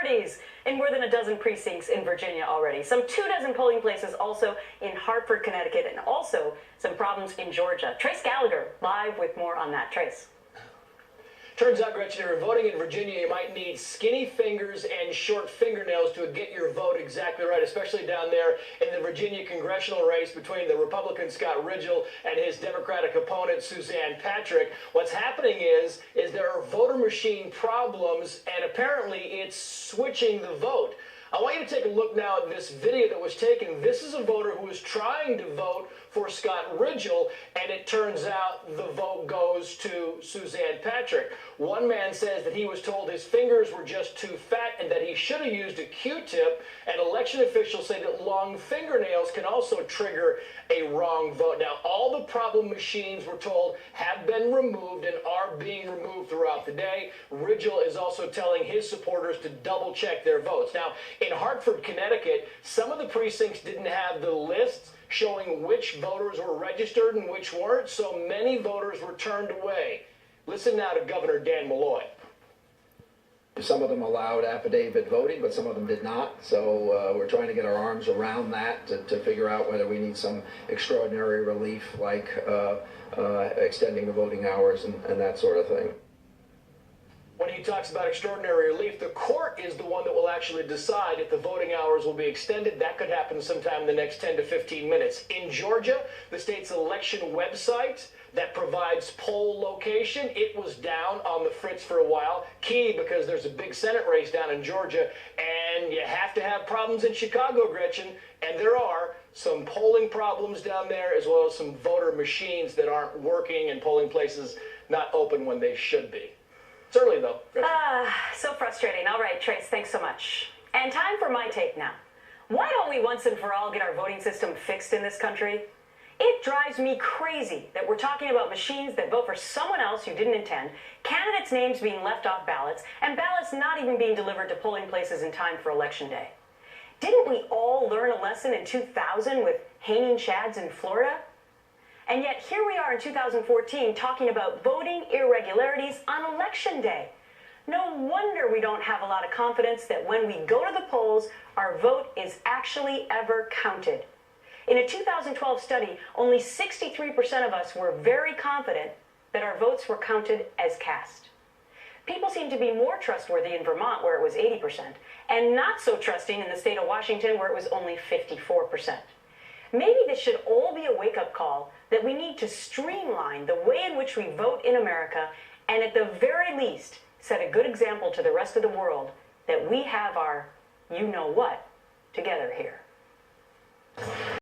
parties in more than a dozen precincts in Virginia already. Some 24 polling places also in Hartford, Connecticut, and also some problems in Georgia. Trace Gallagher live with more on that. Trace. Turns out, Gretchen, if you're voting in Virginia, you might need skinny fingers and short fingernails to get your vote exactly right, especially down there in the Virginia congressional race between the Republican Scott Ridgel and his Democratic opponent, Suzanne Patrick. What's happening is there are voter machine problems, and apparently it's switching the vote. I want you to take a look now at this video that was taken. This is a voter who was trying to vote for Scott Ridgel, and it turns out the vote goes to Suzanne Patrick. One man says that he was told his fingers were just too fat and that he should have used a Q-tip, and election officials say that long fingernails can also trigger a wrong vote. Now, all the problem machines, we're told, have been removed and are being removed throughout the day. Ridgel is also telling his supporters to double-check their votes. Now, in Hartford, Connecticut, some of the precincts didn't have the lists showing which voters were registered and which weren't, so many voters were turned away. Listen now to Governor Dan Malloy. Some of them allowed affidavit voting, but some of them did not. So we're trying to get our arms around that to figure out whether we need some extraordinary relief, like extending the voting hours and that sort of thing. When he talks about extraordinary relief, the court is the one that will actually decide if the voting hours will be extended. That could happen sometime in the next 10 to 15 minutes. In Georgia, the state's election website that provides poll location, it was down on the fritz for a while. Key, because there's a big Senate race down in Georgia, and you have to have problems in Chicago, Gretchen, and there are some polling problems down there, as well as some voter machines that aren't working and polling places not open when they should be. It's early, though. So frustrating. All right, Trace, thanks so much. And time for my take now. Why don't we once and for all get our voting system fixed in this country? It drives me crazy that we're talking about machines that vote for someone else who didn't intend, candidates' names being left off ballots, and ballots not even being delivered to polling places in time for Election Day. Didn't we all learn a lesson in 2000 with hanging chads in Florida? And yet here we are in 2014 talking about voting irregularities on Election Day. No wonder we don't have a lot of confidence that when we go to the polls, our vote is actually ever counted. In a 2012 study, only 63% of us were very confident that our votes were counted as cast. People seem to be more trustworthy in Vermont, where it was 80%, and not so trusting in the state of Washington, where it was only 54%. Maybe this should all be a wake-up call that we need to streamline the way in which we vote in America, and at the very least, set a good example to the rest of the world that we have our you-know-what together here.